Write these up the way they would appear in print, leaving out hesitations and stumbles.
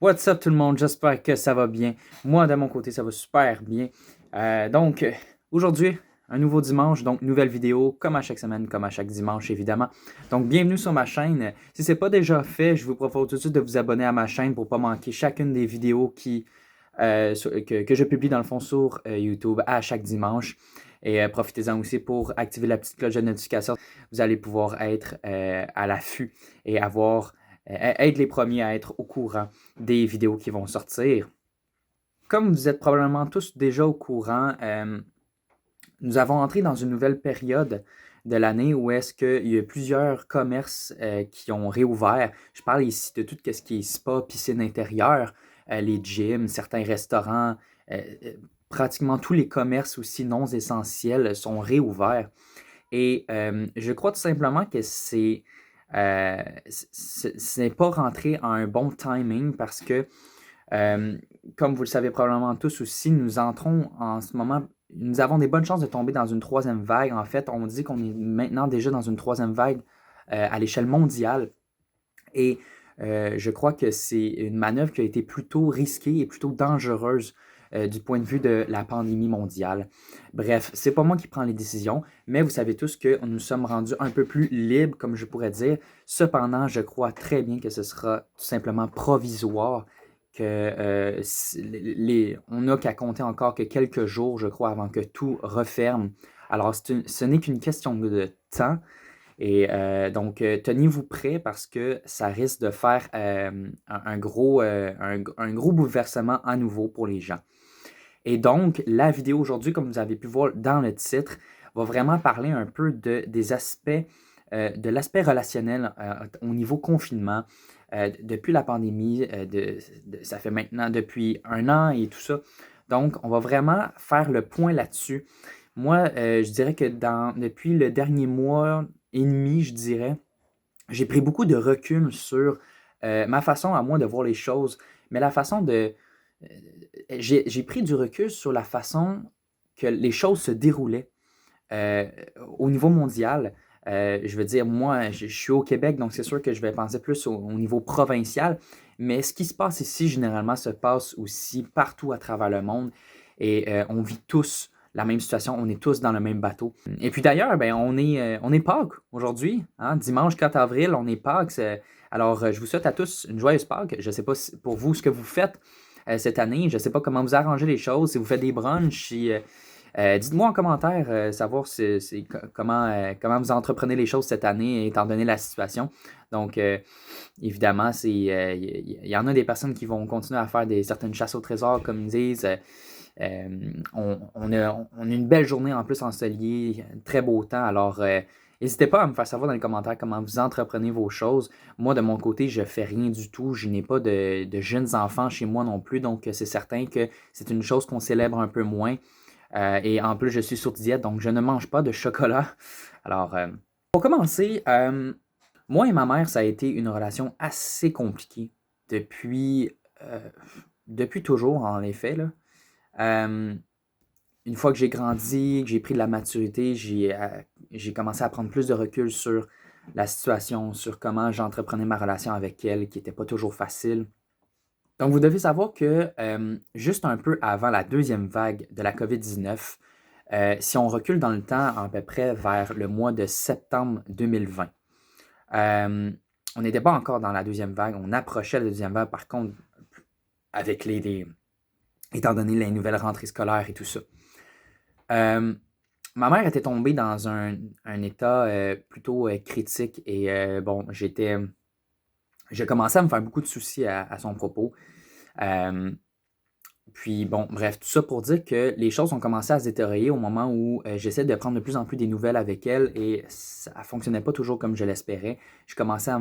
What's up tout le monde, j'espère que ça va bien. Moi de mon côté ça va super bien. Donc aujourd'hui, un nouveau dimanche, donc nouvelle vidéo comme à chaque semaine, comme à chaque dimanche évidemment. Donc bienvenue sur ma chaîne. Si ce n'est pas déjà fait, je vous propose tout de suite de vous abonner à ma chaîne pour ne pas manquer chacune des vidéos que je publie dans le fond sur YouTube à chaque dimanche. Et profitez-en aussi pour activer la petite cloche de notification. Vous allez pouvoir être à l'affût et être les premiers à être au courant des vidéos qui vont sortir. Comme vous êtes probablement tous déjà au courant, nous avons entré dans une nouvelle période de l'année où est-ce qu'il y a plusieurs commerces qui ont réouvert. Je parle ici de tout ce qui est spa, piscine intérieure, les gyms, certains restaurants, euh, euh, pratiquement tous les commerces aussi non essentiels sont réouverts. Et je crois tout simplement que ce n'est pas rentré à un bon timing parce que, euh, comme vous le savez probablement tous aussi, nous entrons en ce moment, nous avons des bonnes chances de tomber dans une troisième vague. En fait, on dit qu'on est maintenant déjà dans une troisième vague à l'échelle mondiale. Et je crois que c'est une manœuvre qui a été plutôt risquée et plutôt dangereuse du point de vue de la pandémie mondiale. Bref, c'est pas moi qui prends les décisions, mais vous savez tous que nous sommes rendus un peu plus libres, comme je pourrais dire. Cependant, je crois très bien que ce sera tout simplement provisoire, que on n'a qu'à compter encore que quelques jours, je crois, avant que tout referme. Alors, ce n'est qu'une question de temps. Et donc, tenez-vous prêts parce que ça risque de faire un gros bouleversement à nouveau pour les gens. Et donc, la vidéo aujourd'hui, comme vous avez pu voir dans le titre, va vraiment parler un peu des aspects, de l'aspect relationnel au niveau confinement. Depuis la pandémie, ça fait maintenant depuis un an et tout ça. Donc, on va vraiment faire le point là-dessus. Moi, je dirais que depuis le dernier mois et demi, je dirais, j'ai pris beaucoup de recul sur ma façon à moi de voir les choses, mais la façon de... euh, j'ai pris du recul sur la façon que les choses se déroulaient euh, au niveau mondial. Je veux dire, moi, je suis au Québec, donc c'est sûr que je vais penser plus au niveau provincial, mais ce qui se passe ici, généralement, se passe aussi partout à travers le monde et on vit tous la même situation, on est tous dans le même bateau. Et puis d'ailleurs, ben, on est Pâques aujourd'hui, hein, dimanche 4 avril, on est Pâques. Alors, je vous souhaite à tous une joyeuse Pâques. Je ne sais pas pour vous ce que vous faites cette année, je ne sais pas comment vous arrangez les choses, si vous faites des brunchs, si, dites-moi en commentaire savoir comment vous entreprenez les choses cette année, étant donné la situation. Donc, évidemment, il y en a des personnes qui vont continuer à faire certaines chasses au trésor, comme ils disent. On a une belle journée en plus ensoleillée, très beau temps. Alors, n'hésitez pas à me faire savoir dans les commentaires comment vous entreprenez vos choses. Moi, de mon côté, je fais rien du tout. Je n'ai pas de jeunes enfants chez moi non plus. Donc, c'est certain que c'est une chose qu'on célèbre un peu moins. Et en plus, je suis sur diète, donc je ne mange pas de chocolat. Alors, pour commencer, moi et ma mère, ça a été une relation assez compliquée depuis, euh, depuis toujours, en effet, là. Euh, une fois que j'ai grandi, que j'ai pris de la maturité, j'ai commencé à prendre plus de recul sur la situation, sur comment j'entreprenais ma relation avec elle, qui n'était pas toujours facile. Donc, vous devez savoir que juste un peu avant la deuxième vague de la COVID-19, si on recule dans le temps à peu près vers le mois de septembre 2020, euh, on n'était pas encore dans la deuxième vague, on approchait la deuxième vague par contre avec étant donné les nouvelles rentrées scolaires et tout ça. Euh, Ma mère était tombée dans un état plutôt critique et bon, j'ai commencé à me faire beaucoup de soucis à son propos. Euh, Puis bon, bref, tout ça pour dire que les choses ont commencé à se détériorer au moment où j'essaie de prendre de plus en plus des nouvelles avec elle et ça ne fonctionnait pas toujours comme je l'espérais. Je commençais à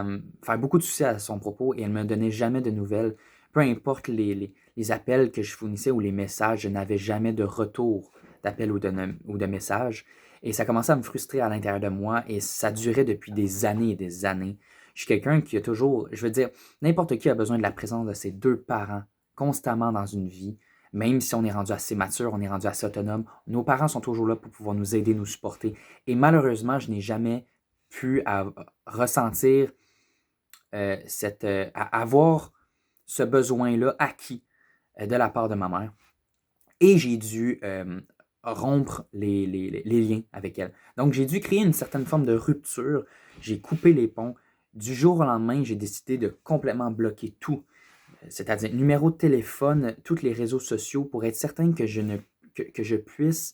me faire beaucoup de soucis à son propos et elle ne me donnait jamais de nouvelles. Peu importe les appels que je fournissais ou les messages, je n'avais jamais de retour d'appel ou de message. Et ça commençait à me frustrer à l'intérieur de moi et ça durait depuis des années et des années. Je suis quelqu'un qui a toujours, je veux dire, n'importe qui a besoin de la présence de ses deux parents constamment dans une vie, même si on est rendu assez mature, on est rendu assez autonome, nos parents sont toujours là pour pouvoir nous aider, nous supporter. Et malheureusement, je n'ai jamais pu ressentir avoir ce besoin-là acquis de la part de ma mère. Et j'ai dû rompre les liens avec elle. Donc, j'ai dû créer une certaine forme de rupture. J'ai coupé les ponts. Du jour au lendemain, j'ai décidé de complètement bloquer tout, c'est-à-dire numéro de téléphone, tous les réseaux sociaux, pour être certain que je puisse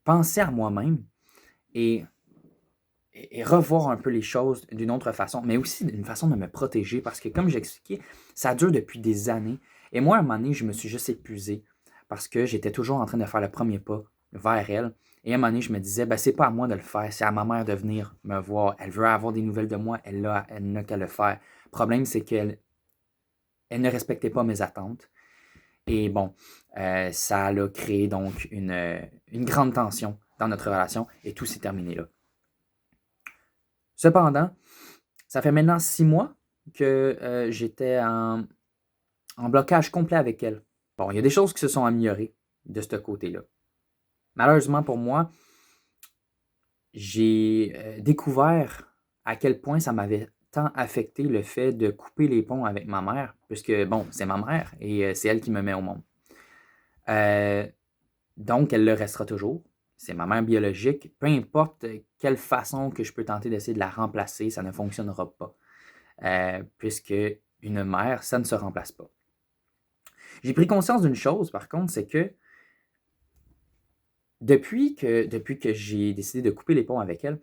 penser à moi-même et, et revoir un peu les choses d'une autre façon, mais aussi d'une façon de me protéger, parce que comme j'expliquais, ça dure depuis des années. Et moi, à un moment donné, je me suis juste épuisé parce que j'étais toujours en train de faire le premier pas vers elle. Et à un moment donné, je me disais, ben, c'est pas à moi de le faire, c'est à ma mère de venir me voir. Elle veut avoir des nouvelles de moi, elle n'a qu'à le faire. Le problème, c'est qu'elle ne respectait pas mes attentes. Et bon, ça a créé donc une grande tension dans notre relation et tout s'est terminé là. Cependant, ça fait maintenant 6 mois que j'étais en blocage complet avec elle. Bon, il y a des choses qui se sont améliorées de ce côté-là. Malheureusement pour moi, j'ai découvert à quel point ça m'avait tant affecté le fait de couper les ponts avec ma mère, puisque, bon, c'est ma mère et c'est elle qui me met au monde. Donc, elle le restera toujours. C'est ma mère biologique. Peu importe quelle façon que je peux tenter d'essayer de la remplacer, ça ne fonctionnera pas. Puisque une mère, ça ne se remplace pas. J'ai pris conscience d'une chose, par contre, c'est que depuis que j'ai décidé de couper les ponts avec elle,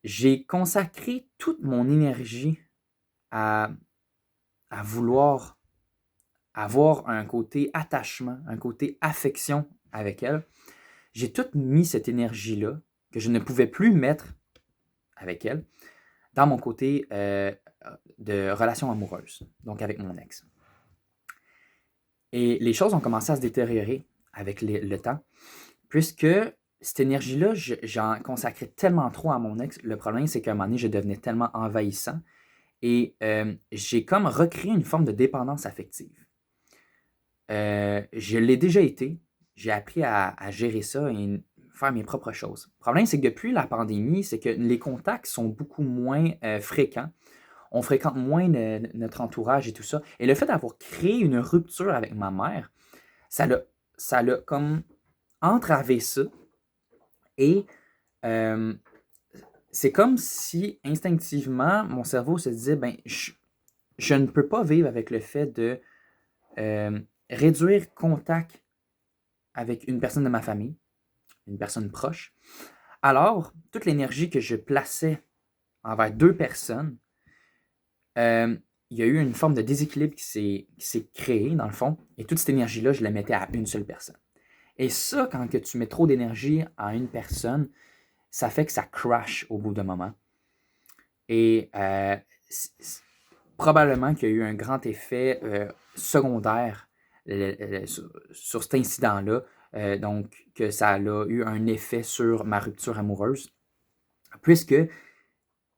j'ai consacré toute mon énergie à vouloir avoir un côté attachement, un côté affection avec elle. J'ai tout mis cette énergie-là, que je ne pouvais plus mettre avec elle, dans mon côté de relation amoureuse, donc avec mon ex. Et les choses ont commencé à se détériorer avec le temps, puisque cette énergie-là, j'en consacrais tellement trop à mon ex. Le problème, c'est qu'à un moment donné, je devenais tellement envahissant et j'ai comme recréé une forme de dépendance affective. Je l'ai déjà été. J'ai appris à gérer ça et faire mes propres choses. Le problème, c'est que depuis la pandémie, c'est que les contacts sont beaucoup moins fréquents. On fréquente moins notre entourage et tout ça. Et le fait d'avoir créé une rupture avec ma mère, ça l'a comme entravé ça. Et c'est comme si instinctivement, mon cerveau se disait, ben, je ne peux pas vivre avec le fait de réduire contact avec une personne de ma famille, une personne proche. Alors, toute l'énergie que je plaçais envers deux personnes, il y a eu une forme de déséquilibre qui s'est créée, dans le fond, et toute cette énergie-là, je la mettais à une seule personne. Et ça, quand que tu mets trop d'énergie à une personne, ça fait que ça crash au bout d'un moment. Et probablement qu'il y a eu un grand effet secondaire sur cet incident-là, donc que ça a eu un effet sur ma rupture amoureuse, puisque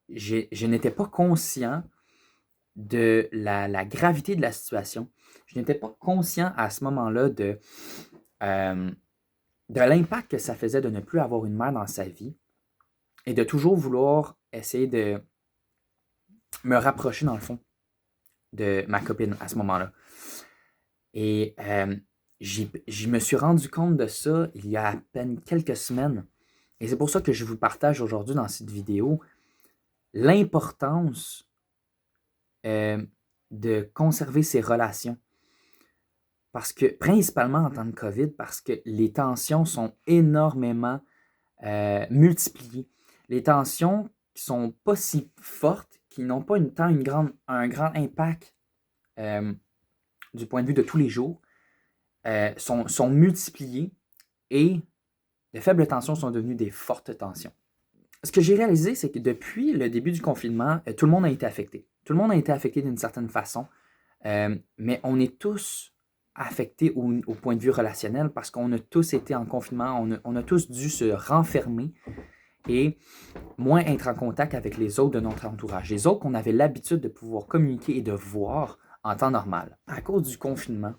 je n'étais pas conscient de la gravité de la situation. Je n'étais pas conscient à ce moment-là de l'impact que ça faisait de ne plus avoir une mère dans sa vie et de toujours vouloir essayer de me rapprocher, dans le fond, de ma copine à ce moment-là. Et je me suis rendu compte de ça il y a à peine quelques semaines. Et c'est pour ça que je vous partage aujourd'hui dans cette vidéo l'importance de conserver ses relations. Parce que, principalement en temps de COVID, parce que les tensions sont énormément multipliées. Les tensions qui ne sont pas si fortes, qui n'ont pas un grand impact du point de vue de tous les jours, sont multipliées et de faibles tensions sont devenues des fortes tensions. Ce que j'ai réalisé, c'est que depuis le début du confinement, tout le monde a été affecté. Tout le monde a été affecté d'une certaine façon, mais on est tous affectés au point de vue relationnel parce qu'on a tous été en confinement, on a tous dû se renfermer et moins être en contact avec les autres de notre entourage. Les autres qu'on avait l'habitude de pouvoir communiquer et de voir en temps normal. À cause du confinement,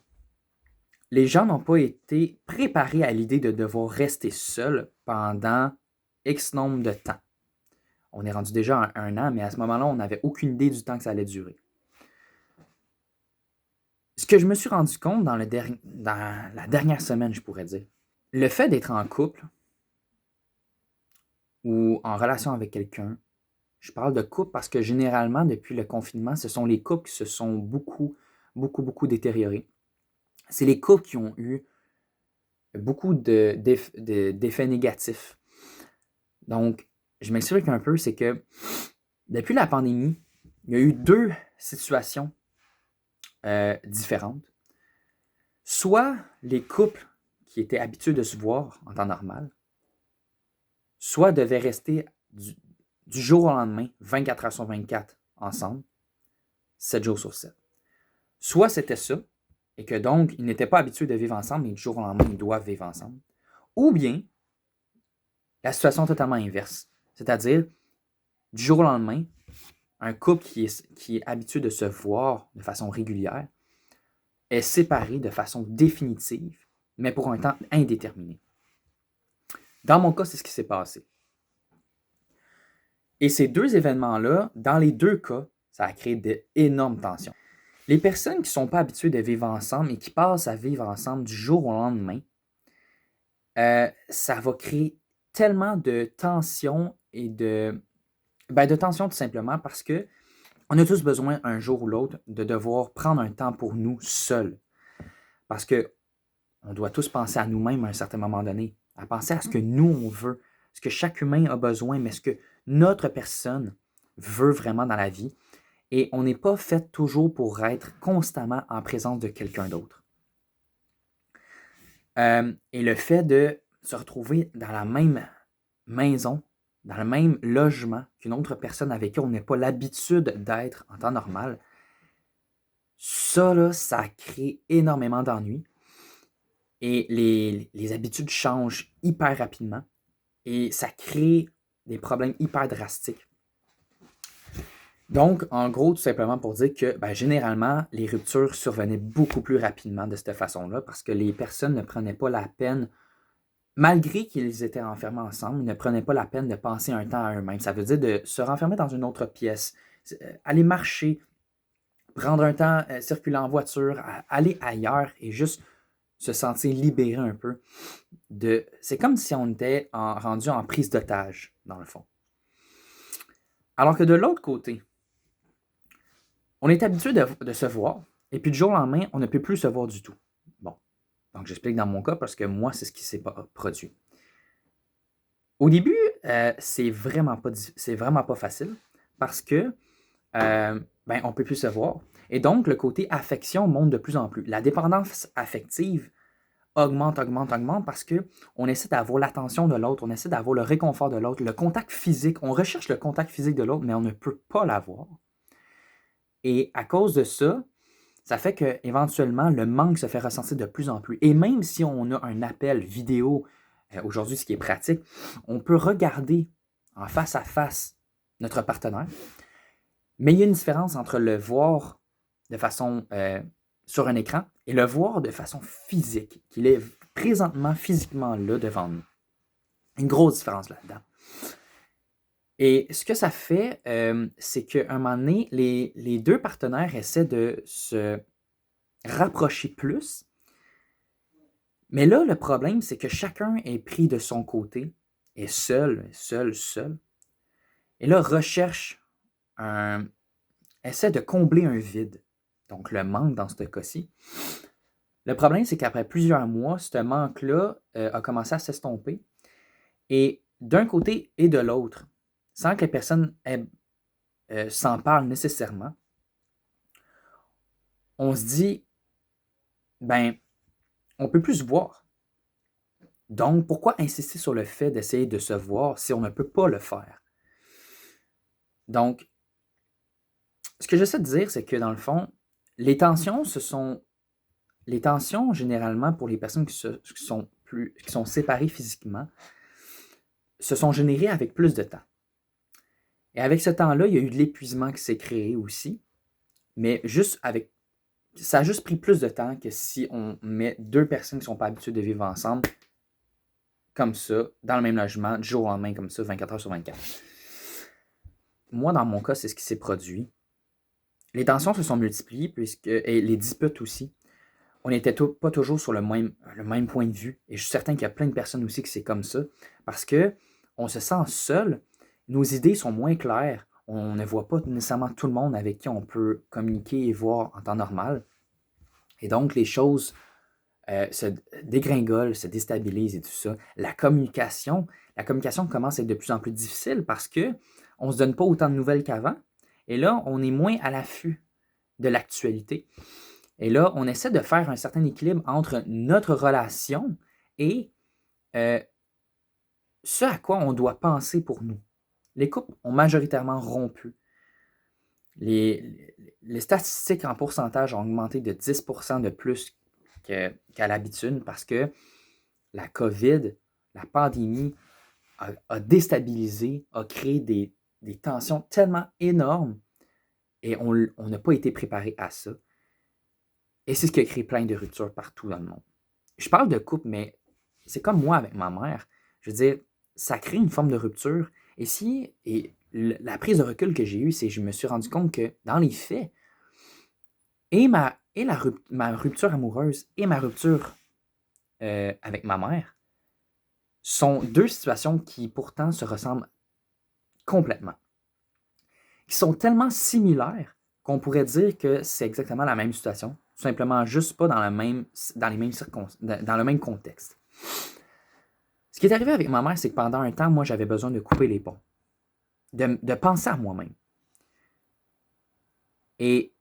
les gens n'ont pas été préparés à l'idée de devoir rester seuls pendant X nombre de temps. On est rendu déjà à 1 an, mais à ce moment-là, on n'avait aucune idée du temps que ça allait durer. Ce que je me suis rendu compte dans la dernière semaine, je pourrais dire, le fait d'être en couple ou en relation avec quelqu'un, je parle de couple parce que généralement, depuis le confinement, ce sont les couples qui se sont beaucoup détériorés. C'est les couples qui ont eu beaucoup d'effets négatifs. Donc, je m'explique un peu, c'est que depuis la pandémie, il y a eu deux situations différentes. Soit les couples qui étaient habitués de se voir en temps normal, soit devaient rester du jour au lendemain, 24 heures sur 24, ensemble, 7 jours sur 7. Soit c'était ça, et que donc, ils n'étaient pas habitués de vivre ensemble, mais du jour au lendemain, ils doivent vivre ensemble. Ou bien, la situation totalement inverse. C'est-à-dire, du jour au lendemain, un couple qui est habitué de se voir de façon régulière est séparé de façon définitive, mais pour un temps indéterminé. Dans mon cas, c'est ce qui s'est passé. Et ces deux événements-là, dans les deux cas, ça a créé d'énormes tensions. Les personnes qui ne sont pas habituées de vivre ensemble et qui passent à vivre ensemble du jour au lendemain, ça va créer tellement de tensions et de tensions tout simplement parce que on a tous besoin un jour ou l'autre de devoir prendre un temps pour nous seuls. Parce que on doit tous penser à nous-mêmes à un certain moment donné, à penser à ce que nous on veut, ce que chaque humain a besoin, mais ce que notre personne veut vraiment dans la vie. Et on n'est pas fait toujours pour être constamment en présence de quelqu'un d'autre. Et le fait de se retrouver dans la même maison, dans le même logement qu'une autre personne avec qui on n'a pas l'habitude d'être en temps normal, ça, là, ça crée énormément d'ennuis. Et les habitudes changent hyper rapidement. Et ça crée des problèmes hyper drastiques. Donc, en gros, tout simplement pour dire que généralement, les ruptures survenaient beaucoup plus rapidement de cette façon-là parce que les personnes ne prenaient pas la peine, malgré qu'ils étaient enfermés ensemble, ils ne prenaient pas la peine de penser un temps à eux-mêmes. Ça veut dire de se renfermer dans une autre pièce, aller marcher, prendre un temps, circuler en voiture, aller ailleurs et juste se sentir libéré un peu. C'est comme si on était rendu en prise d'otage, dans le fond. Alors que de l'autre côté, on est habitué de se voir, et puis du jour au lendemain, on ne peut plus se voir du tout. Bon, donc j'explique dans mon cas parce que moi, c'est ce qui s'est produit. Au début, c'est vraiment pas facile parce que on peut plus se voir. Et donc, le côté affection monte de plus en plus. La dépendance affective augmente parce qu'on essaie d'avoir l'attention de l'autre, on essaie d'avoir le réconfort de l'autre, le contact physique. On recherche le contact physique de l'autre, mais on ne peut pas l'avoir. Et à cause de ça, ça fait qu'éventuellement, le manque se fait ressentir de plus en plus. Et même si on a un appel vidéo, aujourd'hui, ce qui est pratique, on peut regarder en face à face notre partenaire. Mais il y a une différence entre le voir de façon sur un écran et le voir de façon physique, qu'il est présentement physiquement là devant nous. Une grosse différence là-dedans. Et ce que ça fait, c'est qu'à un moment donné, les deux partenaires essaient de se rapprocher plus. Mais là, le problème, c'est que chacun est pris de son côté, est seul. Et là, essaie de combler un vide. Donc, le manque dans ce cas-ci. Le problème, c'est qu'après plusieurs mois, ce manque-là a commencé à s'estomper. Et d'un côté et de l'autre, sans que les personnes s'en parlent nécessairement, on se dit, on ne peut plus se voir. Donc, pourquoi insister sur le fait d'essayer de se voir si on ne peut pas le faire? Donc, ce que j'essaie de dire, c'est que dans le fond, les tensions, généralement, pour les personnes qui sont séparées physiquement, se sont générées avec plus de temps. Et avec ce temps-là, il y a eu de l'épuisement qui s'est créé aussi, mais ça a juste pris plus de temps que si on met deux personnes qui ne sont pas habituées de vivre ensemble, comme ça, dans le même logement, du jour au lendemain, comme ça, 24 heures sur 24. Moi, dans mon cas, c'est ce qui s'est produit. Les tensions se sont multipliées et les disputes aussi. On n'était pas toujours sur le même point de vue. Et je suis certain qu'il y a plein de personnes aussi que c'est comme ça. Parce que on se sent seul, nos idées sont moins claires, on ne voit pas nécessairement tout le monde avec qui on peut communiquer et voir en temps normal. Et donc, les choses se dégringolent, se déstabilisent et tout ça. La communication commence à être de plus en plus difficile parce que on ne se donne pas autant de nouvelles qu'avant. Et là, on est moins à l'affût de l'actualité. Et là, on essaie de faire un certain équilibre entre notre relation et euh, ce à quoi on doit penser pour nous. Les couples ont majoritairement rompu. Les statistiques en pourcentage ont augmenté de 10% de plus qu'à l'habitude parce que la COVID, la pandémie, a déstabilisé, a créé des tensions tellement énormes et on n'a pas été préparé à ça. Et c'est ce qui a créé plein de ruptures partout dans le monde. Je parle de couple, mais c'est comme moi avec ma mère. Je veux dire, ça crée une forme de rupture. Et la prise de recul que j'ai eue, c'est que je me suis rendu compte que dans les faits, ma rupture amoureuse et ma rupture avec ma mère sont deux situations qui pourtant se ressemblent complètement. Qui sont tellement similaires qu'on pourrait dire que c'est exactement la même situation, tout simplement juste pas dans les mêmes dans le même contexte. Ce qui est arrivé avec ma mère, c'est que pendant un temps, moi, j'avais besoin de couper les ponts, de penser à moi-même. Et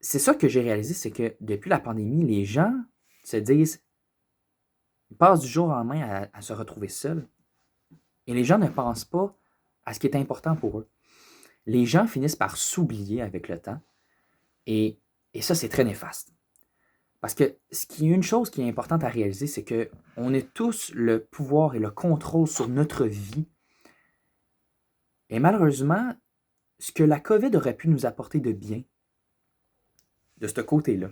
c'est ça que j'ai réalisé, c'est que depuis la pandémie, les gens se disent, ils passent du jour au lendemain à se retrouver seuls. Et les gens ne pensent pas à ce qui est important pour eux. Les gens finissent par s'oublier avec le temps. Et ça, c'est très néfaste. Parce que une chose qui est importante à réaliser, c'est qu'on a tous le pouvoir et le contrôle sur notre vie. Et malheureusement, ce que la COVID aurait pu nous apporter de bien, de ce côté-là,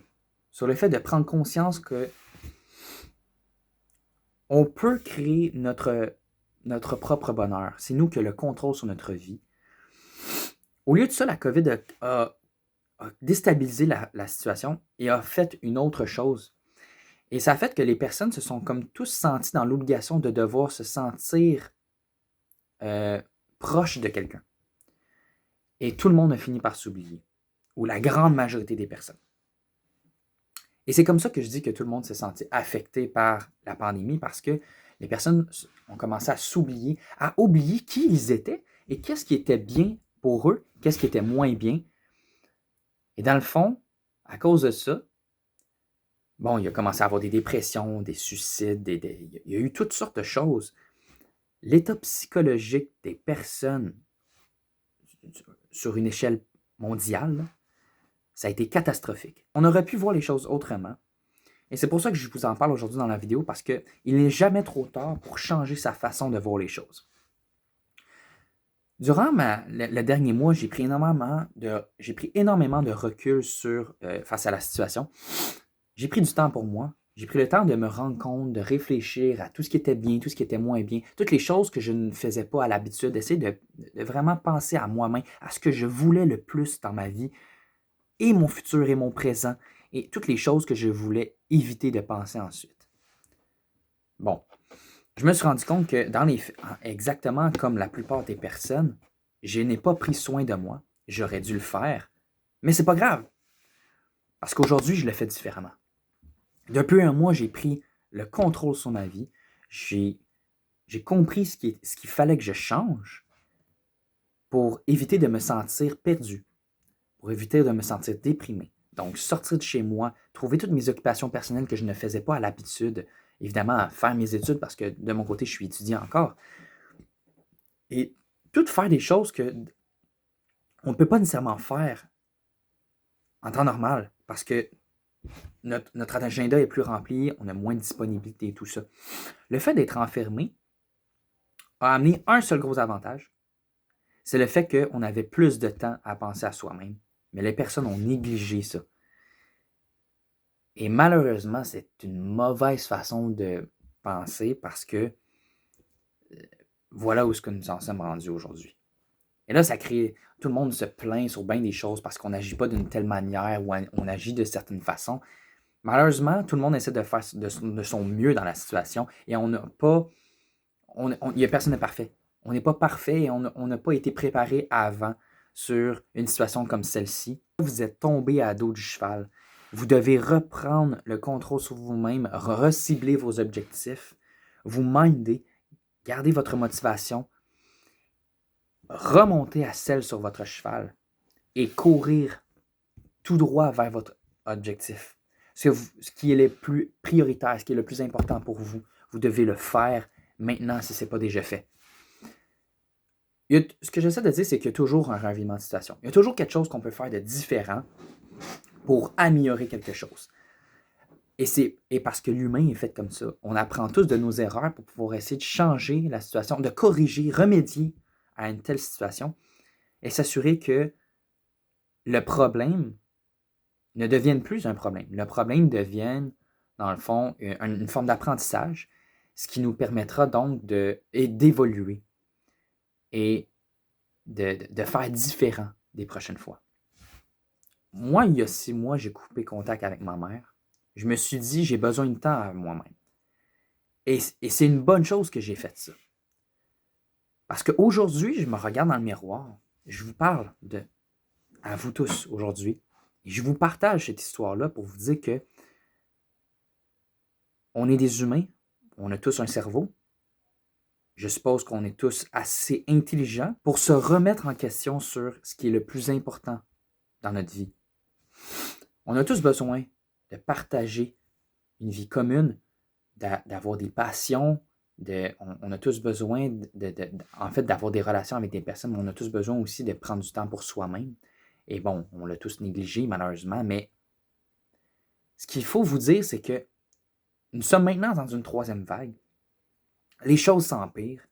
sur le fait de prendre conscience que on peut créer notre propre bonheur. C'est nous qui avons le contrôle sur notre vie. Au lieu de ça, la COVID a déstabilisé la situation et a fait une autre chose. Et ça a fait que les personnes se sont comme tous senties dans l'obligation de devoir se sentir proches de quelqu'un. Et tout le monde a fini par s'oublier, ou la grande majorité des personnes. Et c'est comme ça que je dis que tout le monde s'est senti affecté par la pandémie parce que les personnes ont commencé à s'oublier, à oublier qui ils étaient et qu'est-ce qui était bien pour eux, qu'est-ce qui était moins bien. Et dans le fond, à cause de ça, bon, il a commencé à avoir des dépressions, des suicides, il y a eu toutes sortes de choses. L'état psychologique des personnes sur une échelle mondiale, ça a été catastrophique. On aurait pu voir les choses autrement. Et c'est pour ça que je vous en parle aujourd'hui dans la vidéo, parce qu'il n'est jamais trop tard pour changer sa façon de voir les choses. Durant le dernier mois, j'ai pris énormément de recul face à la situation. J'ai pris du temps pour moi. J'ai pris le temps de me rendre compte, de réfléchir à tout ce qui était bien, tout ce qui était moins bien, toutes les choses que je ne faisais pas à l'habitude, d'essayer de vraiment penser à moi-même, à ce que je voulais le plus dans ma vie, et mon futur et mon présent, et toutes les choses que je voulais éviter de penser ensuite. Bon, je me suis rendu compte que exactement comme la plupart des personnes, je n'ai pas pris soin de moi. J'aurais dû le faire, mais c'est pas grave, parce qu'aujourd'hui, je le fais différemment. Depuis un mois, j'ai pris le contrôle sur ma vie. J'ai compris ce qu'il fallait que je change pour éviter de me sentir perdu, pour éviter de me sentir déprimé. Donc, sortir de chez moi, trouver toutes mes occupations personnelles que je ne faisais pas à l'habitude. Évidemment, faire mes études parce que de mon côté, je suis étudiant encore. Et tout faire des choses qu'on ne peut pas nécessairement faire en temps normal parce que notre agenda est plus rempli, on a moins de disponibilité et tout ça. Le fait d'être enfermé a amené un seul gros avantage, c'est le fait qu'on avait plus de temps à penser à soi-même. Mais les personnes ont négligé ça. Et malheureusement, c'est une mauvaise façon de penser parce que voilà où est-ce que nous en sommes rendus aujourd'hui. Et là, ça crée... Tout le monde se plaint sur bien des choses parce qu'on n'agit pas d'une telle manière ou on agit de certaines façons. Malheureusement, tout le monde essaie de faire de son mieux dans la situation et on n'a pas... Il n'y a personne de parfait. On n'est pas parfait et on n'a pas été préparé avant sur une situation comme celle-ci. Vous êtes tombé à dos du cheval. Vous devez reprendre le contrôle sur vous-même, recibler vos objectifs, vous minder, garder votre motivation, remonter à selle sur votre cheval et courir tout droit vers votre objectif. Ce qui est le plus prioritaire, ce qui est le plus important pour vous, vous devez le faire maintenant si ce n'est pas déjà fait. Ce que j'essaie de dire, c'est qu'il y a toujours un revirement de situation. Il y a toujours quelque chose qu'on peut faire de différent pour améliorer quelque chose. Et parce que l'humain est fait comme ça. On apprend tous de nos erreurs pour pouvoir essayer de changer la situation, de corriger, remédier à une telle situation et s'assurer que le problème ne devienne plus un problème. Le problème devienne, dans le fond, une forme d'apprentissage, ce qui nous permettra donc d'évoluer et de faire différent des prochaines fois. Moi, il y a 6 mois, j'ai coupé contact avec ma mère. Je me suis dit, j'ai besoin de temps à moi-même. Et c'est une bonne chose que j'ai fait ça. Parce qu'aujourd'hui, je me regarde dans le miroir, je vous parle à vous tous aujourd'hui, et je vous partage cette histoire-là pour vous dire que on est des humains, on a tous un cerveau. Je suppose qu'on est tous assez intelligents pour se remettre en question sur ce qui est le plus important dans notre vie. On a tous besoin de partager une vie commune, d'avoir des passions, on a tous besoin en fait, d'avoir des relations avec des personnes, mais on a tous besoin aussi de prendre du temps pour soi-même. Et bon, on l'a tous négligé malheureusement, mais ce qu'il faut vous dire, c'est que nous sommes maintenant dans une 3e vague. Les choses s'empirent.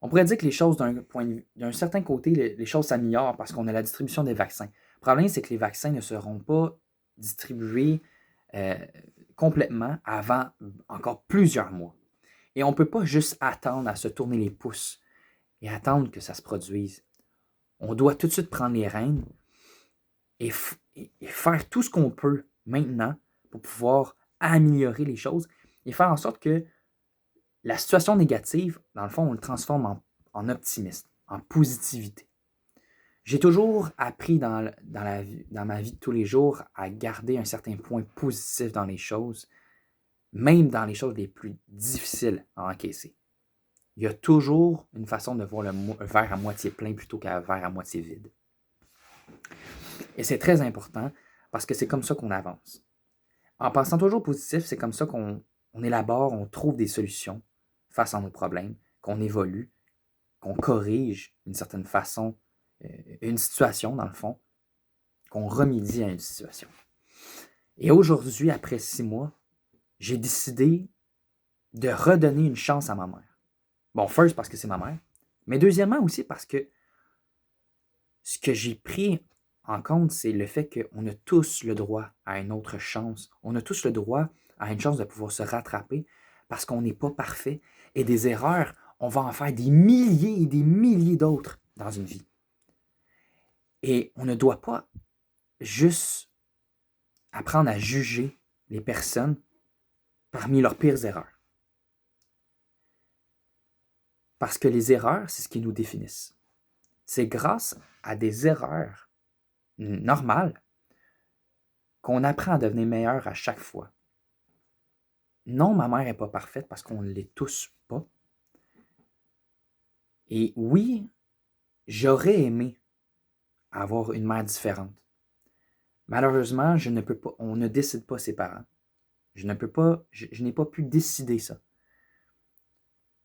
On pourrait dire que les choses, d'un certain côté, les choses s'améliorent parce qu'on a la distribution des vaccins. Le problème, c'est que les vaccins ne seront pas distribués complètement avant encore plusieurs mois. Et on ne peut pas juste attendre à se tourner les pouces et attendre que ça se produise. On doit tout de suite prendre les rênes et faire tout ce qu'on peut maintenant pour pouvoir améliorer les choses et faire en sorte que la situation négative, dans le fond, on le transforme en optimisme, en positivité. J'ai toujours appris dans ma vie de tous les jours à garder un certain point positif dans les choses, même dans les choses les plus difficiles à encaisser. Il y a toujours une façon de voir le verre à moitié plein plutôt qu'un verre à moitié vide. Et c'est très important parce que c'est comme ça qu'on avance. En pensant toujours positif, c'est comme ça qu'on élabore, on trouve des solutions face à nos problèmes, qu'on évolue, qu'on corrige d'une certaine façon une situation, dans le fond, qu'on remédie à une situation. Et aujourd'hui, après 6 mois, j'ai décidé de redonner une chance à ma mère. Bon, first, parce que c'est ma mère, mais deuxièmement aussi parce que ce que j'ai pris en compte, c'est le fait qu'on a tous le droit à une autre chance. On a tous le droit à une chance de pouvoir se rattraper parce qu'on n'est pas parfait. Et des erreurs, on va en faire des milliers et des milliers d'autres dans une vie. Et on ne doit pas juste apprendre à juger les personnes parmi leurs pires erreurs. Parce que les erreurs, c'est ce qui nous définissent. C'est grâce à des erreurs normales qu'on apprend à devenir meilleur à chaque fois. Non, ma mère n'est pas parfaite parce qu'on ne l'est tous pas. Et oui, j'aurais aimé avoir une mère différente. Malheureusement, je ne peux pas, on ne décide pas ses parents. Je n'ai pas pu décider ça.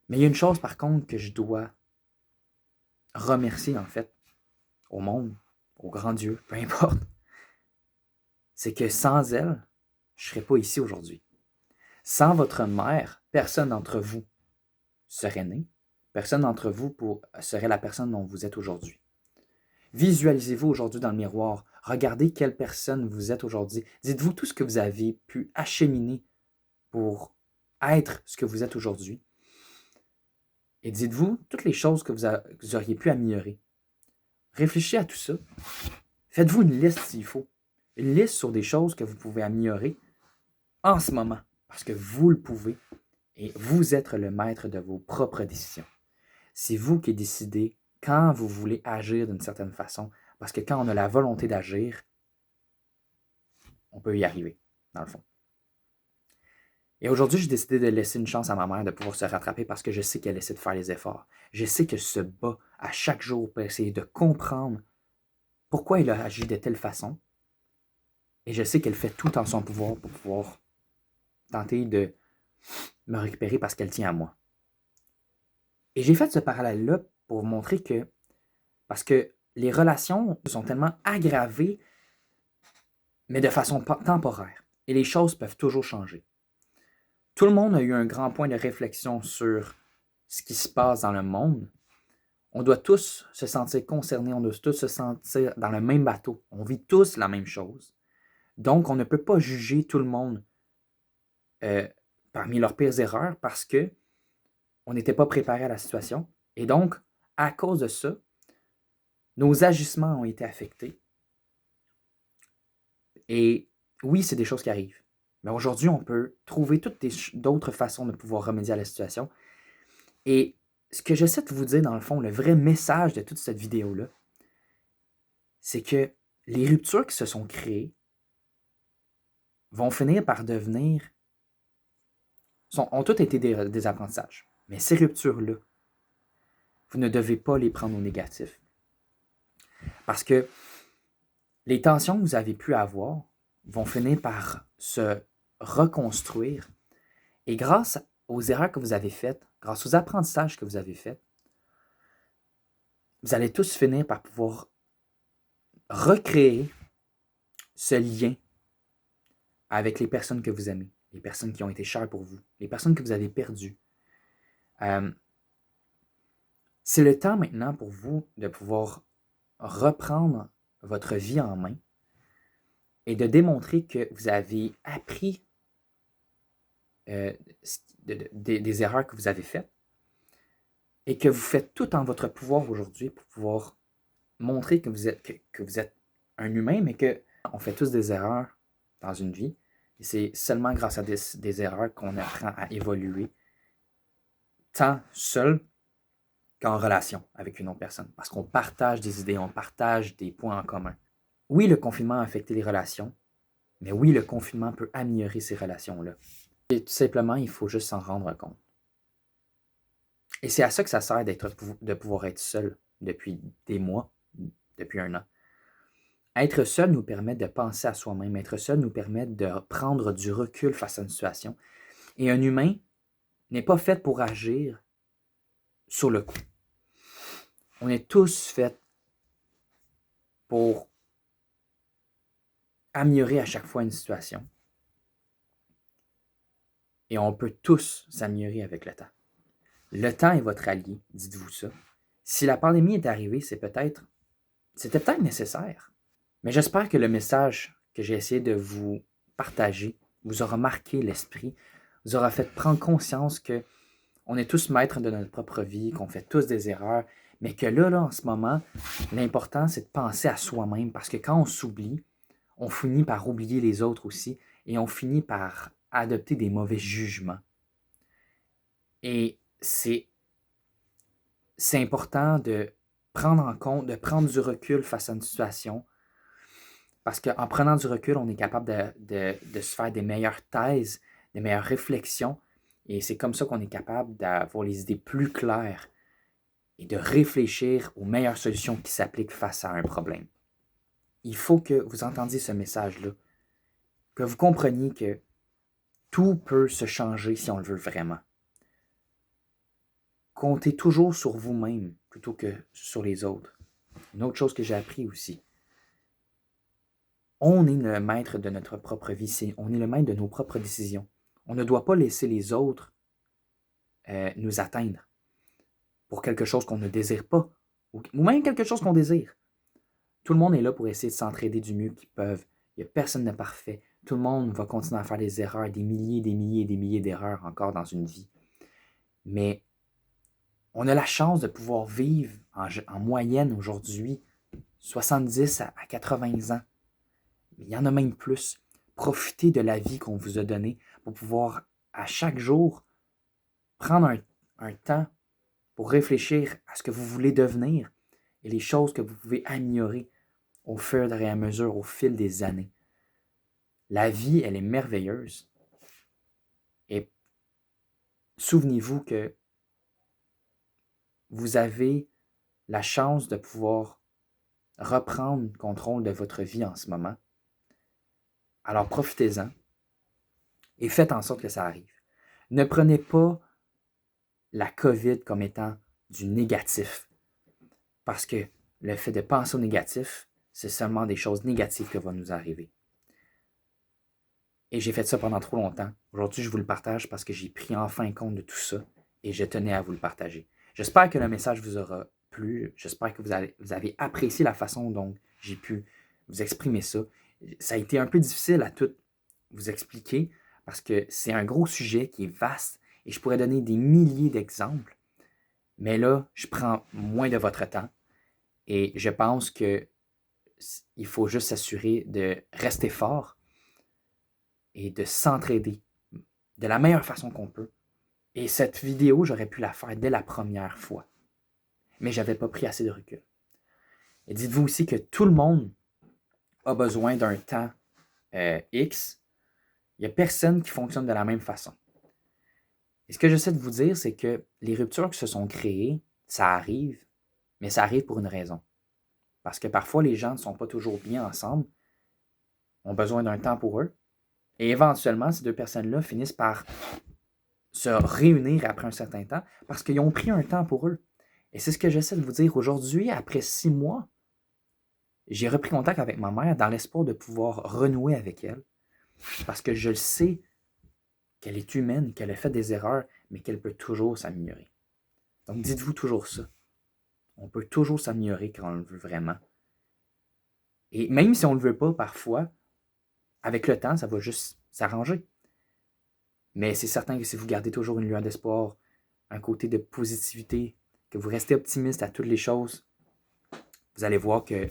Mais il y a une chose par contre que je dois remercier en fait au monde, au grand Dieu, peu importe. C'est que sans elle, je ne serais pas ici aujourd'hui. Sans votre mère, personne d'entre vous serait né. Personne d'entre vous serait la personne dont vous êtes aujourd'hui. Visualisez-vous aujourd'hui dans le miroir. Regardez quelle personne vous êtes aujourd'hui. Dites-vous tout ce que vous avez pu acheminer pour être ce que vous êtes aujourd'hui. Et dites-vous toutes les choses que vous auriez pu améliorer. réfléchissez à tout ça. Faites-vous une liste s'il faut. Une liste sur des choses que vous pouvez améliorer en ce moment, parce que vous le pouvez et vous êtes le maître de vos propres décisions. C'est vous qui décidez quand vous voulez agir d'une certaine façon, parce que quand on a la volonté d'agir, on peut y arriver, dans le fond. Et aujourd'hui, j'ai décidé de laisser une chance à ma mère de pouvoir se rattraper parce que je sais qu'elle essaie de faire les efforts. Je sais qu'elle se bat à chaque jour pour essayer de comprendre pourquoi il a agi de telle façon. Et je sais qu'elle fait tout en son pouvoir pour pouvoir tenter de me récupérer parce qu'elle tient à moi. Et j'ai fait ce parallèle-là pour vous montrer que, parce que les relations sont tellement aggravées, mais de façon temporaire. Et les choses peuvent toujours changer. Tout le monde a eu un grand point de réflexion sur ce qui se passe dans le monde. On doit tous se sentir concernés, on doit tous se sentir dans le même bateau. On vit tous la même chose. Donc, on ne peut pas juger tout le monde parmi leurs pires erreurs parce que on n'était pas préparé à la situation. Et donc, à cause de ça, nos agissements ont été affectés. Et oui, c'est des choses qui arrivent. Mais aujourd'hui, on peut trouver toutes d'autres façons de pouvoir remédier à la situation. Et ce que j'essaie de vous dire, dans le fond, le vrai message de toute cette vidéo-là, c'est que les ruptures qui se sont créées vont finir par devenir... ont toutes été des apprentissages. Mais ces ruptures-là, vous ne devez pas les prendre au négatif. Parce que les tensions que vous avez pu avoir vont finir par se reconstruire. Et grâce aux erreurs que vous avez faites, grâce aux apprentissages que vous avez faits, vous allez tous finir par pouvoir recréer ce lien avec les personnes que vous aimez, les personnes qui ont été chères pour vous, les personnes que vous avez perdues. C'est le temps maintenant pour vous de pouvoir reprendre votre vie en main et de démontrer que vous avez appris des erreurs que vous avez faites et que vous faites tout en votre pouvoir aujourd'hui pour pouvoir montrer que vous êtes un humain, mais qu'on fait tous des erreurs dans une vie. Et c'est seulement grâce à des erreurs qu'on apprend à évoluer, tant seul qu'en relation avec une autre personne. Parce qu'on partage des idées, on partage des points en commun. Oui, le confinement a affecté les relations, mais oui, le confinement peut améliorer ces relations-là. Et tout simplement, il faut juste s'en rendre compte. Et c'est à ça que ça sert de pouvoir être seul depuis des mois, depuis 1 an. Être seul nous permet de penser à soi-même. Être seul nous permet de prendre du recul face à une situation. Et un humain n'est pas fait pour agir sur le coup. On est tous faits pour améliorer à chaque fois une situation. Et on peut tous s'améliorer avec le temps. Le temps est votre allié, dites-vous ça. Si la pandémie est arrivée, c'était peut-être nécessaire. Mais j'espère que le message que j'ai essayé de vous partager vous aura marqué l'esprit, vous aura fait prendre conscience que on est tous maîtres de notre propre vie, qu'on fait tous des erreurs, mais que là, en ce moment, l'important, c'est de penser à soi-même, parce que quand on s'oublie, on finit par oublier les autres aussi, et on finit par adopter des mauvais jugements. Et c'est important de prendre en compte, de prendre du recul face à une situation, parce qu'en prenant du recul, on est capable de se faire des meilleures thèses, des meilleures réflexions, et c'est comme ça qu'on est capable d'avoir les idées plus claires et de réfléchir aux meilleures solutions qui s'appliquent face à un problème. Il faut que vous entendiez ce message-là, que vous compreniez que tout peut se changer si on le veut vraiment. Comptez toujours sur vous-même plutôt que sur les autres. Une autre chose que j'ai appris aussi, on est le maître de notre propre vie, on est le maître de nos propres décisions. On ne doit pas laisser les autres nous atteindre pour quelque chose qu'on ne désire pas, ou même quelque chose qu'on désire. Tout le monde est là pour essayer de s'entraider du mieux qu'ils peuvent. Il n'y a personne de parfait. Tout le monde va continuer à faire des erreurs, des milliers, des milliers et des milliers d'erreurs encore dans une vie. Mais on a la chance de pouvoir vivre en moyenne aujourd'hui 70 à 80 ans. Mais il y en a même plus. Profitez de la vie qu'on vous a donnée pour pouvoir, à chaque jour, prendre un temps pour réfléchir à ce que vous voulez devenir et les choses que vous pouvez améliorer au fur et à mesure, au fil des années. La vie, elle est merveilleuse. Et souvenez-vous que vous avez la chance de pouvoir reprendre le contrôle de votre vie en ce moment. Alors profitez-en et faites en sorte que ça arrive. Ne prenez pas la COVID comme étant du négatif, parce que le fait de penser au négatif, c'est seulement des choses négatives qui vont nous arriver. Et j'ai fait ça pendant trop longtemps. Aujourd'hui, je vous le partage parce que j'ai pris enfin compte de tout ça et je tenais à vous le partager. J'espère que le message vous aura plu. J'espère que vous avez apprécié la façon dont j'ai pu vous exprimer ça. Ça a été un peu difficile à tout vous expliquer parce que c'est un gros sujet qui est vaste et je pourrais donner des milliers d'exemples. Mais là, je prends moins de votre temps et je pense qu'il faut juste s'assurer de rester fort et de s'entraider de la meilleure façon qu'on peut. Et cette vidéo, j'aurais pu la faire dès la première fois. Mais je n'avais pas pris assez de recul. Et dites-vous aussi que tout le monde a besoin d'un temps X. Il n'y a personne qui fonctionne de la même façon. Et ce que j'essaie de vous dire, c'est que les ruptures qui se sont créées, ça arrive, mais ça arrive pour une raison. Parce que parfois, les gens ne sont pas toujours bien ensemble, ont besoin d'un temps pour eux, et éventuellement, ces deux personnes-là finissent par se réunir après un certain temps parce qu'ils ont pris un temps pour eux. Et c'est ce que j'essaie de vous dire aujourd'hui, après 6 mois, j'ai repris contact avec ma mère dans l'espoir de pouvoir renouer avec elle parce que je le sais qu'elle est humaine, qu'elle a fait des erreurs, mais qu'elle peut toujours s'améliorer. Donc dites-vous toujours ça. On peut toujours s'améliorer quand on le veut vraiment. Et même si on ne le veut pas parfois, avec le temps, ça va juste s'arranger. Mais c'est certain que si vous gardez toujours une lueur d'espoir, un côté de positivité, que vous restez optimiste à toutes les choses, vous allez voir que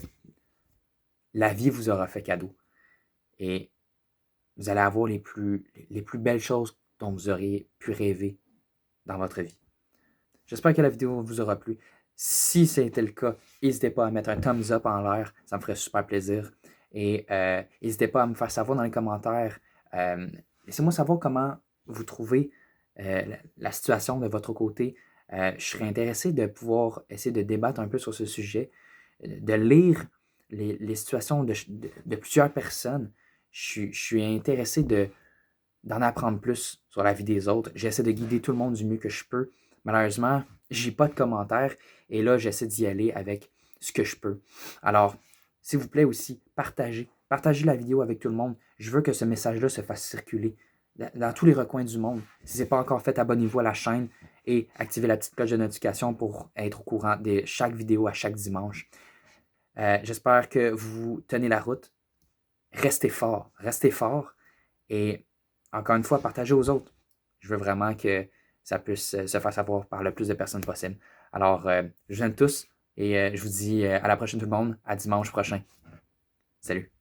la vie vous aura fait cadeau. Et vous allez avoir les plus belles choses dont vous auriez pu rêver dans votre vie. J'espère que la vidéo vous aura plu. Si c'était le cas, n'hésitez pas à mettre un thumbs up en l'air, ça me ferait super plaisir. Et n'hésitez pas à me faire savoir dans les commentaires. Laissez-moi savoir comment vous trouvez la situation de votre côté. Je serais intéressé de pouvoir essayer de débattre un peu sur ce sujet, de lire les situations de plusieurs personnes. Je suis intéressé d'en apprendre plus sur la vie des autres. J'essaie de guider tout le monde du mieux que je peux. Malheureusement, j'ai pas de commentaires et là, j'essaie d'y aller avec ce que je peux. Alors, s'il vous plaît aussi, partagez la vidéo avec tout le monde. Je veux que ce message-là se fasse circuler dans tous les recoins du monde. Si ce n'est pas encore fait, abonnez-vous à la chaîne et activez la petite cloche de notification pour être au courant de chaque vidéo à chaque dimanche. J'espère que vous tenez la route. Restez fort et encore une fois, partagez aux autres. Je veux vraiment que ça puisse se faire savoir par le plus de personnes possible. Alors, je vous aime tous et je vous dis à la prochaine tout le monde, à dimanche prochain. Salut!